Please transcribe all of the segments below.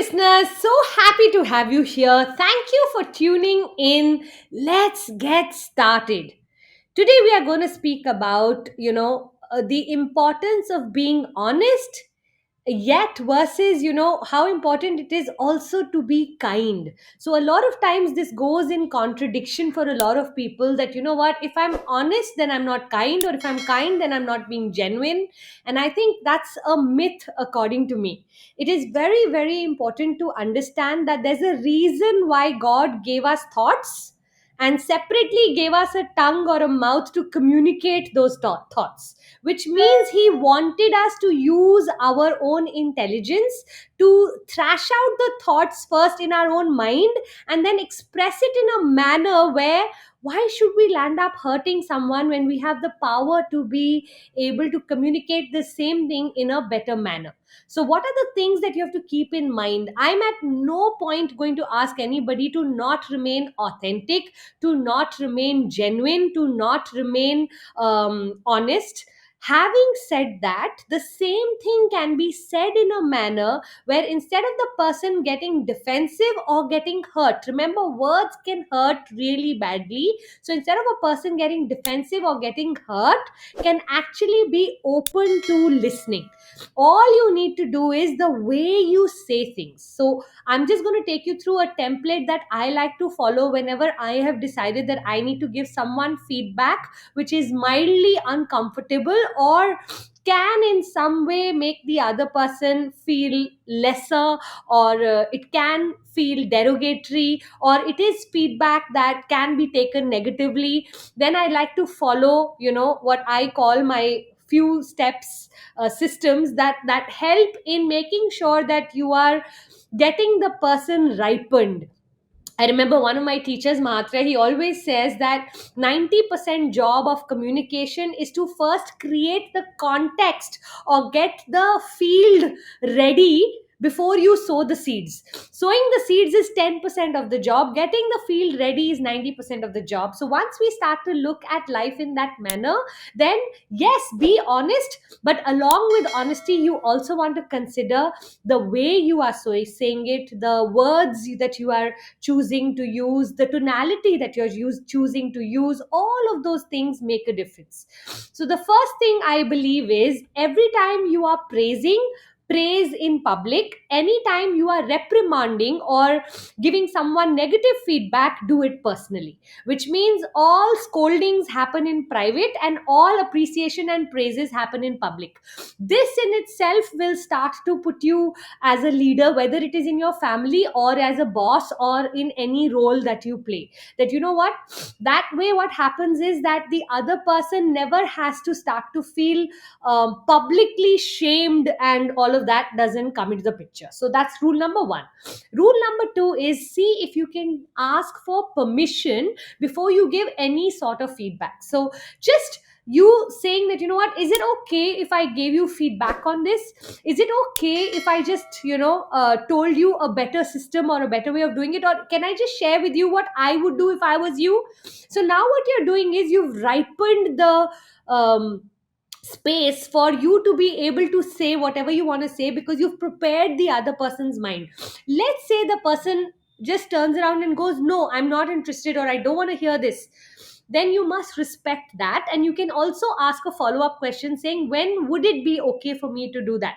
listeners, so happy to have you here. Thank you for tuning in. Let's get started. Today, we are going to speak about, the importance of being honest, yet versus how important it is also to be kind. So a lot of times this goes in contradiction for a lot of people, that what, if I'm honest then I'm not kind, or if I'm kind then I'm not being genuine. And I think that's a myth. According to me, it is very, very important to understand that there's a reason why God gave us thoughts and separately gave us a tongue or a mouth to communicate those thoughts, which means he wanted us to use our own intelligence to thrash out the thoughts first in our own mind, and then express it in a manner where, why should we land up hurting someone when we have the power to be able to communicate the same thing in a better manner? So what are the things that you have to keep in mind? I'm at no point going to ask anybody to not remain authentic, to not remain genuine, to not remain honest. Having said that, the same thing can be said in a manner where, instead of the person getting defensive or getting hurt, remember, words can hurt really badly. So instead of a person getting defensive or getting hurt, can actually be open to listening. All you need to do is the way you say things. So I'm just going to take you through a template that I like to follow whenever I have decided that I need to give someone feedback which is mildly uncomfortable, or can in some way make the other person feel lesser, or it can feel derogatory, or it is feedback that can be taken negatively. Then I like to follow, what I call my few steps, systems that help in making sure that you are getting the person ripened. I remember one of my teachers, Mahatra, he always says that 90% job of communication is to first create the context or get the field ready before you sow the seeds. Sowing the seeds is 10% of the job, getting the field ready is 90% of the job. So once we start to look at life in that manner, then yes, be honest, but along with honesty, you also want to consider the way you are saying it, the words that you are choosing to use, the tonality that choosing to use. All of those things make a difference. So the first thing I believe is, every time you are praise in public, anytime you are reprimanding or giving someone negative feedback, do it personally, which means all scoldings happen in private and all appreciation and praises happen in public. This in itself will start to put you as a leader, whether it is in your family or as a boss or in any role that you play. That, what, that way what happens is that the other person never has to start to feel publicly shamed, and all of that doesn't come into the picture. So that's rule number one. Rule number two is, see if you can ask for permission before you give any sort of feedback. So just you saying that, what, is it okay if I gave you feedback on this? Is it okay if I just told you a better system or a better way of doing it, or can I just share with you what I would do if I was you? So now what you're doing is, you've ripened the space for you to be able to say whatever you want to say, because you've prepared the other person's mind. Let's say the person just turns around and goes, no, I'm not interested, or I don't want to hear this. Then you must respect that, and you can also ask a follow up question saying, when would it be okay for me to do that?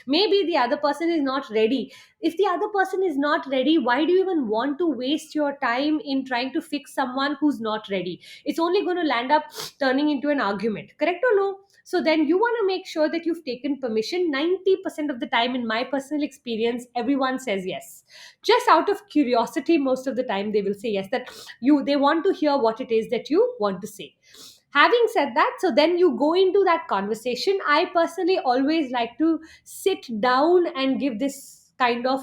Maybe the other person is not ready. If the other person is not ready, why do you even want to waste your time in trying to fix someone who's not ready? It's only going to land up turning into an argument, correct or no? So then you want to make sure that you've taken permission. 90% of the time, in my personal experience, everyone says yes. Just out of curiosity, most of the time they will say yes, that they want to hear what it is that you want to say. Having said that, so then you go into that conversation. I personally always like to sit down and give this kind of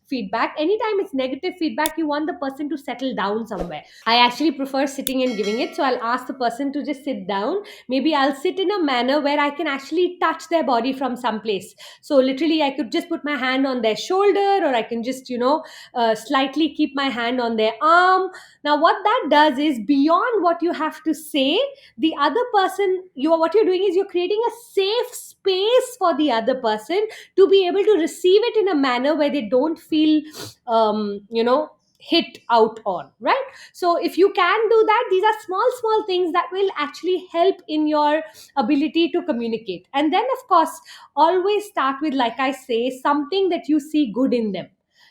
feedback, anytime it's negative feedback, you want the person to settle down somewhere. I actually prefer sitting and giving it. So I'll ask the person to just sit down. Maybe I'll sit in a manner where I can actually touch their body from some place. So literally, I could just put my hand on their shoulder, or I can just, slightly keep my hand on their arm. Now, what that does is, beyond what you have to say, the other person, what you're doing is you're creating a safe space for the other person to be able to receive it in a manner where they don't feel, hit out on, right? So if you can do that, these are small small things that will actually help in your ability to communicate. And then, of course, always start with, like I say, something that you see good in them.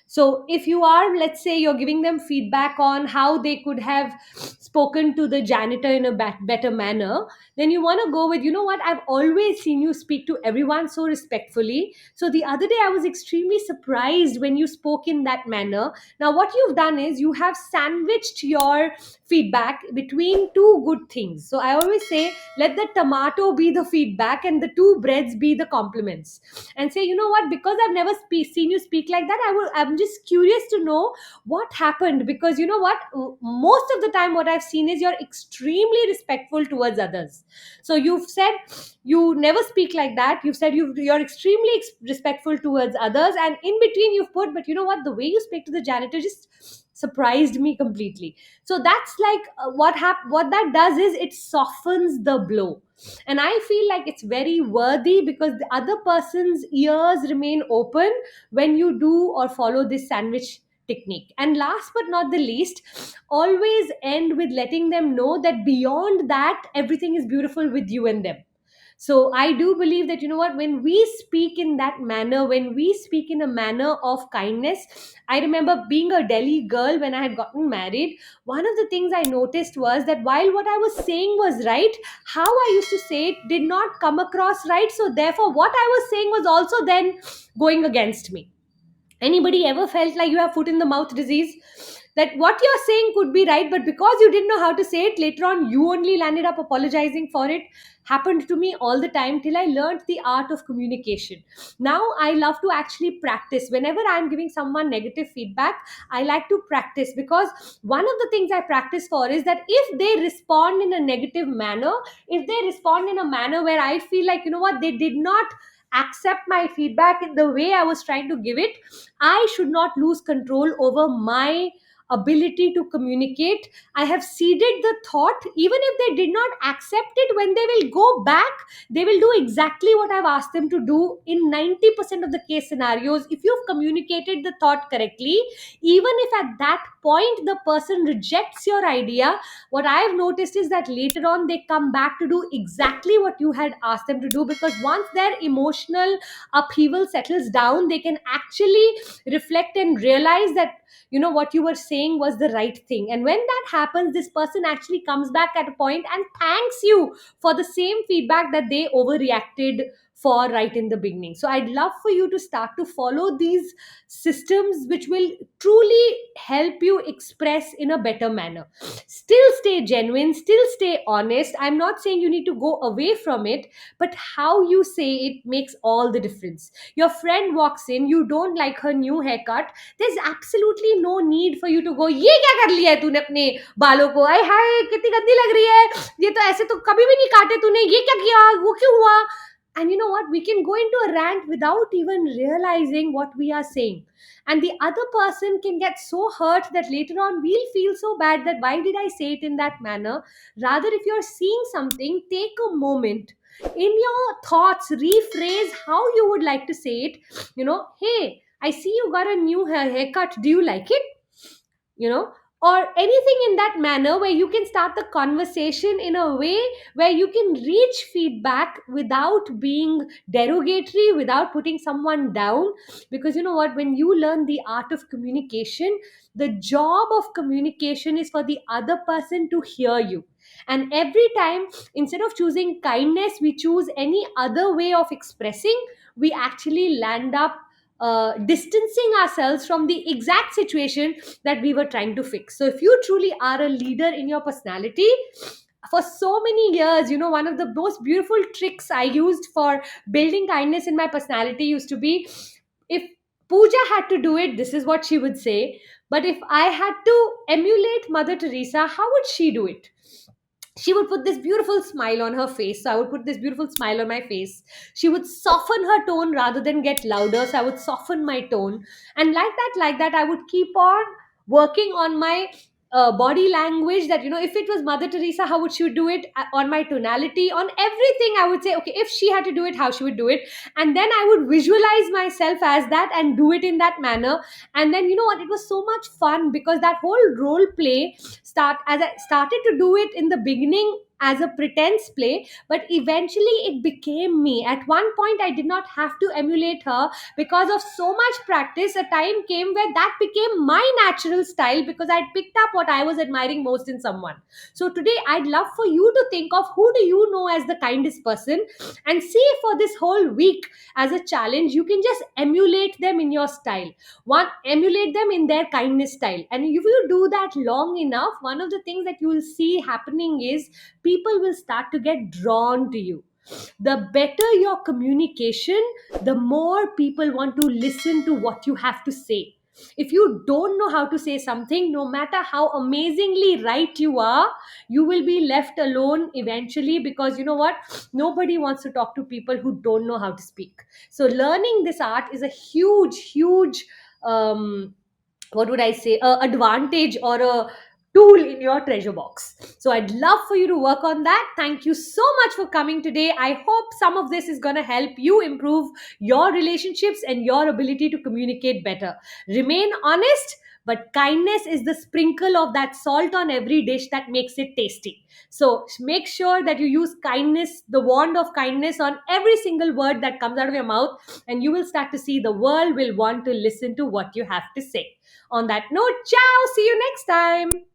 So if you are, let's say, you're giving them feedback on how they could have spoken to the janitor in a better manner, then you want to go with, you know what, I've always seen you speak to everyone so respectfully. So the other day I was extremely surprised when you spoke in that manner. Now, what you've done is you have sandwiched your feedback between two good things. So I always say, let the tomato be the feedback and the two breads be the compliments. And say, you know what, because I've never seen you speak like that, I'm just curious to know what happened. Because you know what, most of the time what I've seen is you're extremely respectful towards others. So you've said you never speak like that. You've said you're extremely respectful towards others, and in between you've put, but you know what, the way you speak to the janitor just surprised me completely. So that's like, what that does is it softens the blow. And I feel like it's very worthy, because the other person's ears remain open when you do or follow this sandwich technique. And last but not the least, always end with letting them know that beyond that, everything is beautiful with you and them. So I do believe that, you know what, when we speak in that manner, when we speak in a manner of kindness, I remember being a Delhi girl when I had gotten married. One of the things I noticed was that while what I was saying was right, how I used to say it did not come across right. So therefore, what I was saying was also then going against me. Anybody ever felt like you have foot in the mouth disease? That what you're saying could be right, but because you didn't know how to say it, later on you only landed up apologizing for it. Happened to me all the time till I learned the art of communication. Now I love to actually practice. Whenever I'm giving someone negative feedback, I like to practice, because one of the things I practice for is that if they respond in a negative manner, if they respond in a manner where I feel like, you know what, they did not accept my feedback in the way I was trying to give it, I should not lose control over my ability to communicate. I have seeded the thought, even if they did not accept it, when they will go back, they will do exactly what I've asked them to do in 90% of the case scenarios. If you've communicated the thought correctly, even if at that point the person rejects your idea, what I've noticed is that later on they come back to do exactly what you had asked them to do, because once their emotional upheaval settles down, they can actually reflect and realize that, you know, what you were saying was the right thing. And when that happens, this person actually comes back at a point and thanks you for the same feedback that they overreacted for right in the beginning. So I'd love for you to start to follow these systems, which will truly help you express in a better manner. Still stay genuine, still stay honest. I'm not saying you need to go away from it, but how you say it makes all the difference. Your friend walks in, you don't like her new haircut, there's absolutely no need for you to go, ये क्या कर लिया है तूने अपने बालों को, आय हाय कितनी गंदी लग रही है, ये तो ऐसे तो कभी भी नहीं काटे तूने, ये क्या किया, वो क्यों हुआ. And you know what, we can go into a rant without even realizing what we are saying, and the other person can get so hurt that later on we'll feel so bad that why did I say it in that manner. Rather, if you're seeing something, take a moment, in your thoughts rephrase how you would like to say it. You know, hey, I see you got a new haircut, do you like it? You know, or anything in that manner, where you can start the conversation in a way where you can reach feedback without being derogatory, without putting someone down. Because you know what, when you learn the art of communication, the job of communication is for the other person to hear you. And every time, instead of choosing kindness, we choose any other way of expressing, we actually land up distancing ourselves from the exact situation that we were trying to fix. So if you truly are a leader in your personality, for so many years, you know, one of the most beautiful tricks I used for building kindness in my personality used to be, if Puja had to do it, this is what she would say. But if I had to emulate Mother Teresa, how would she do it? She would put this beautiful smile on her face. So I would put this beautiful smile on my face. She would soften her tone rather than get louder. So I would soften my tone. And like that, I would keep on working on my body language. That, if it was Mother Teresa, how would she do it? On my tonality, on everything, I would say, okay, if she had to do it, how she would do it. And then I would visualize myself as that and do it in that manner. And then, you know what? It was so much fun because that whole role play as I started to do it in the beginning as a pretense play, but eventually it became me. At one point, I did not have to emulate her because of so much practice. A time came where that became my natural style because I'd picked up what I was admiring most in someone. So today, I'd love for you to think of who do you know as the kindest person, and see for this whole week as a challenge, you can just emulate them in your style. One, emulate them in their kindness style. And if you do that long enough, one of the things that you will see happening is people will start to get drawn to you. The better your communication, the more people want to listen to what you have to say. If you don't know how to say something, no matter how amazingly right you are, you will be left alone eventually, because you know what, nobody wants to talk to people who don't know how to speak. So learning this art is a huge um, what would I say, a advantage or a tool in your treasure box. So I'd love for you to work on that. Thank you so much for coming today. I hope some of this is going to help you improve your relationships and your ability to communicate better. Remain honest, but kindness is the sprinkle of that salt on every dish that makes it tasty. So make sure that you use kindness, the wand of kindness, on every single word that comes out of your mouth, and you will start to see the world will want to listen to what you have to say. On that note, ciao, see you next time.